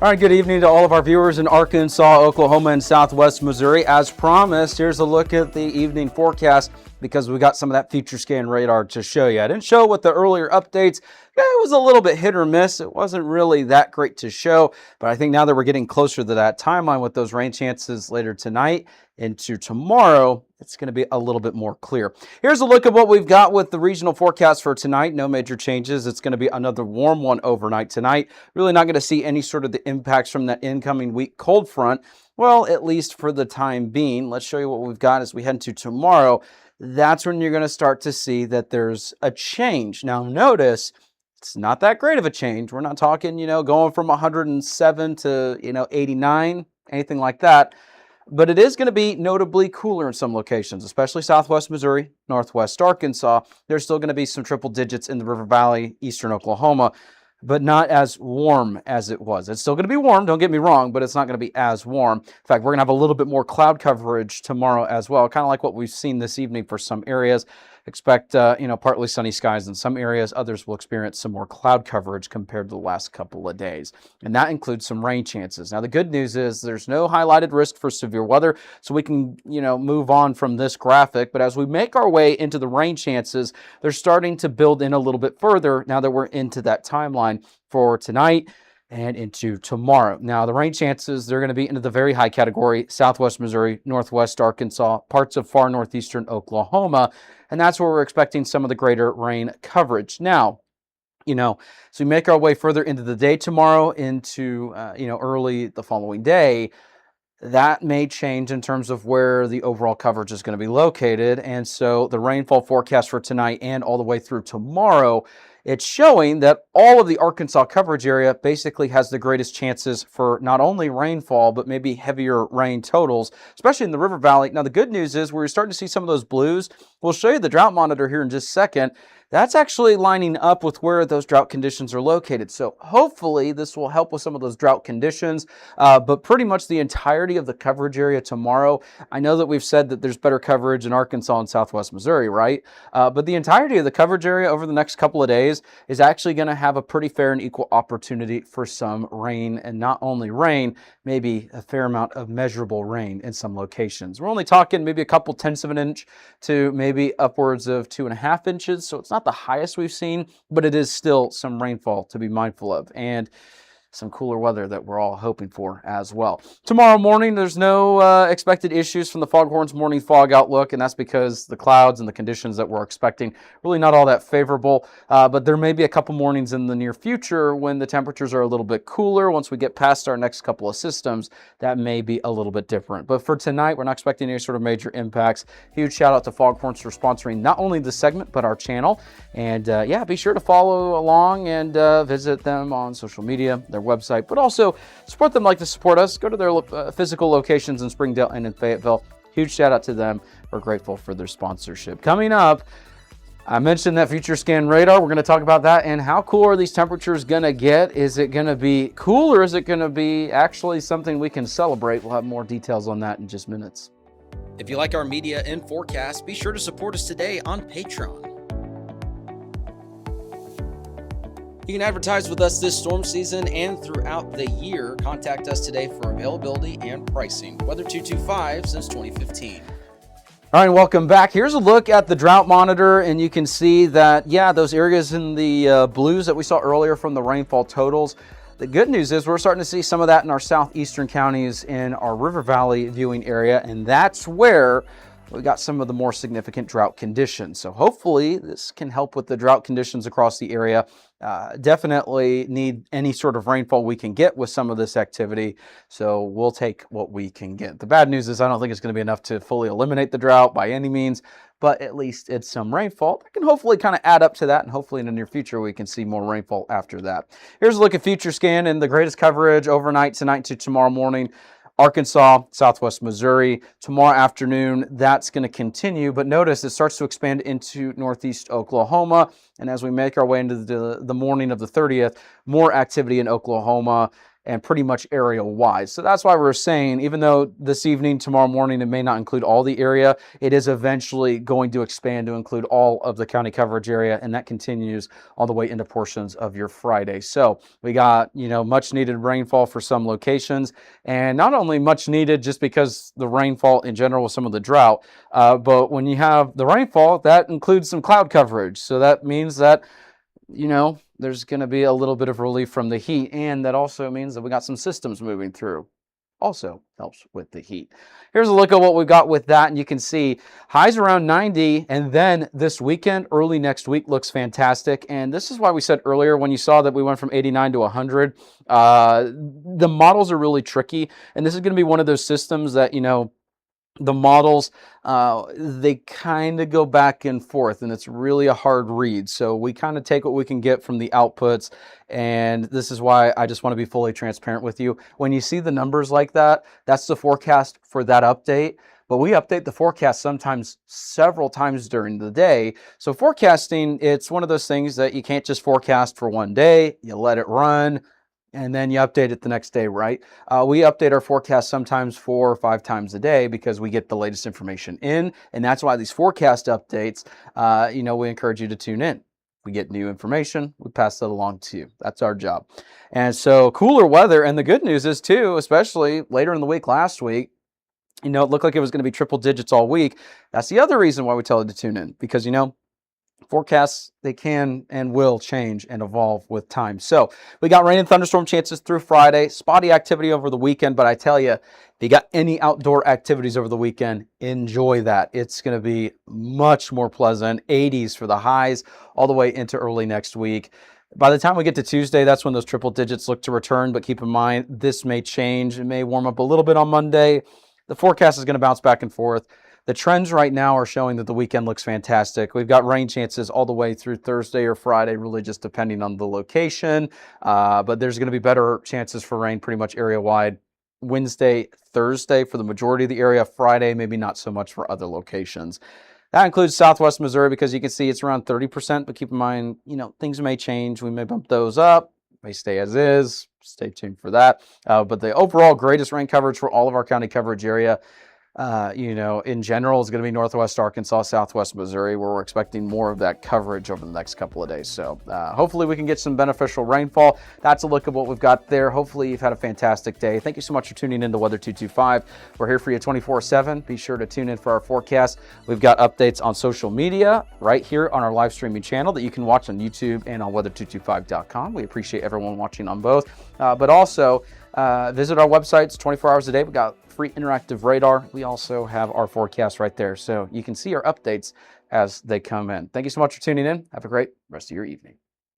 All right, good evening to all of our viewers in Arkansas, Oklahoma, and Southwest Missouri. As promised, here's a look at the evening forecast because we got some of that future scan radar to show you. I didn't show with the earlier updates. It was a little bit hit or miss. It wasn't really that great to show, but I think now that we're getting closer to that timeline with those rain chances later tonight into tomorrow, it's going to be a little bit more clear. Here's a look at what we've got with the regional forecast for tonight. No major changes. It's going to be another warm one overnight tonight. Really not going to see any sort of the impacts from that incoming weak cold front. Well, at least for the time being. Let's show you what we've got as we head into tomorrow. That's when you're going to start to see that there's a change. Now, notice it's not that great of a change. We're not talking, going from 107 to, 89, anything like that. But it is going to be notably cooler in some locations, especially Southwest Missouri, Northwest Arkansas. There's still going to be some triple digits in the River Valley, Eastern Oklahoma, but not as warm as it was. It's still going to be warm, don't get me wrong, but it's not going to be as warm. In fact, we're going to have a little bit more cloud coverage tomorrow as well, kind of like what we've seen this evening for some areas. Expect, partly sunny skies in some areas. Others will experience some more cloud coverage compared to the last couple of days. And that includes some rain chances. Now, the good news is there's no highlighted risk for severe weather, so we can, move on from this graphic. But as we make our way into the rain chances, they're starting to build in a little bit further now that we're into that timeline for tonight and into tomorrow. Now, the rain chances, they're going to be into the very high category, Southwest Missouri, Northwest Arkansas, parts of far northeastern Oklahoma, and that's where we're expecting some of the greater rain coverage. Now, so we make our way further into the day tomorrow, into, early the following day, that may change in terms of where the overall coverage is going to be located. And so the rainfall forecast for tonight and all the way through tomorrow, it's showing that all of the Arkansas coverage area basically has the greatest chances for not only rainfall, but maybe heavier rain totals, especially in the River Valley. Now, the good news is we're starting to see some of those blues. We'll show you the drought monitor here in just a second. That's actually lining up with where those drought conditions are located. So hopefully this will help with some of those drought conditions, but pretty much the entirety of the coverage area tomorrow. I know that we've said that there's better coverage in Arkansas and Southwest Missouri, right? But the entirety of the coverage area over the next couple of days is actually going to have a pretty fair and equal opportunity for some rain, and not only rain, maybe a fair amount of measurable rain in some locations. We're only talking maybe a couple tenths of an inch to maybe upwards of 2.5 inches. So it's not the highest we've seen, but it is still some rainfall to be mindful of, and some cooler weather that we're all hoping for as well. Tomorrow morning, there's no expected issues from the Foghorns morning fog outlook, and that's because the clouds and the conditions that we're expecting really not all that favorable, but there may be a couple mornings in the near future when the temperatures are a little bit cooler. Once we get past our next couple of systems, that may be a little bit different. But for tonight, we're not expecting any sort of major impacts. Huge shout out to Foghorns for sponsoring not only the segment, but our channel. And be sure to follow along and visit them on social media, their website, but also support them like to support us. Go to their physical locations in Springdale and in Fayetteville. Huge shout out to them. We're grateful for their sponsorship. Coming up, I mentioned that future scan radar. We're going to talk about that and how cool are these temperatures going to get? Is it going to be cool, or is it going to be actually something we can celebrate? We'll have more details on that in just minutes. If you like our media and forecast, be sure to support us today on Patreon. You can advertise with us this storm season and throughout the year. Contact us today for availability and pricing. Weather 225 since 2015. All right, welcome back. Here's a look at the drought monitor, and you can see that, those areas in the blues that we saw earlier from the rainfall totals. The good news is we're starting to see some of that in our southeastern counties in our River Valley viewing area, and that's where we got some of the more significant drought conditions. So hopefully this can help with the drought conditions across the area. Definitely need any sort of rainfall we can get with some of this activity. So we'll take what we can get. The bad news is I don't think it's going to be enough to fully eliminate the drought by any means, but at least it's some rainfall that can hopefully kind of add up to that. And hopefully in the near future, we can see more rainfall after that. Here's a look at future scan and the greatest coverage overnight tonight to tomorrow morning. Arkansas, Southwest Missouri. Tomorrow afternoon, that's going to continue, but notice it starts to expand into northeast Oklahoma, and as we make our way into the morning of the 30th, more activity in Oklahoma, and pretty much area wide. So that's why we're saying, even though this evening, tomorrow morning, it may not include all the area, it is eventually going to expand to include all of the county coverage area, and that continues all the way into portions of your Friday. So we got, much needed rainfall for some locations, and not only much needed just because the rainfall in general with some of the drought, but when you have the rainfall, that includes some cloud coverage. So that means that, there's going to be a little bit of relief from the heat, and that also means that we got some systems moving through. Also helps with the heat. Here's a look at what we've got with that, and you can see highs around 90, and then this weekend, early next week, looks fantastic. And this is why we said earlier, when you saw that we went from 89 to 100, the models are really tricky, and this is going to be one of those systems that, the models, they kind of go back and forth, and it's really a hard read. So we kind of take what we can get from the outputs, and this is why I just want to be fully transparent with you. When you see the numbers like that, that's the forecast for that update. But we update the forecast sometimes several times during the day. So forecasting, it's one of those things that you can't just forecast for one day. You let it run, and then you update it the next day, right? We update our forecast sometimes 4 or 5 times a day because we get the latest information in, and that's why these forecast updates, we encourage you to tune in. We get new information, we pass that along to you. That's our job. And so cooler weather, and the good news is too, especially later in the week last week, it looked like it was going to be triple digits all week. That's the other reason why we tell you to tune in, because, forecasts, they can and will change and evolve with time. So we got rain and thunderstorm chances through Friday, spotty activity over the weekend, but I tell you, if you got any outdoor activities over the weekend, enjoy that. It's going to be much more pleasant, 80s for the highs all the way into early next week. By the time we get to Tuesday, that's when those triple digits look to return, but keep in mind, this may change. It may warm up a little bit on Monday. The forecast is going to bounce back and forth. The trends right now are showing that the weekend looks fantastic. We've got rain chances all the way through Thursday or Friday, really just depending on the location. But there's going to be better chances for rain pretty much area-wide Wednesday, Thursday for the majority of the area. Friday, maybe not so much for other locations. That includes Southwest Missouri, because you can see it's around 30%, but keep in mind, things may change. We may bump those up, may stay as is. Stay tuned for that. But the overall greatest rain coverage for all of our county coverage area, in general, is going to be Northwest Arkansas, Southwest Missouri, where we're expecting more of that coverage over the next couple of days. So hopefully we can get some beneficial rainfall. That's a look at what we've got there. Hopefully you've had a fantastic day. Thank you so much for tuning in to Weather 225. We're here for you 24/7. Be sure to tune in for our forecast. We've got updates on social media right here on our live streaming channel that you can watch on YouTube and on weather225.com. We appreciate everyone watching on both. But also visit our websites 24 hours a day. We got free interactive radar. We also have our forecast right there, so you can see our updates as they come in. Thank you so much for tuning in. Have a great rest of your evening.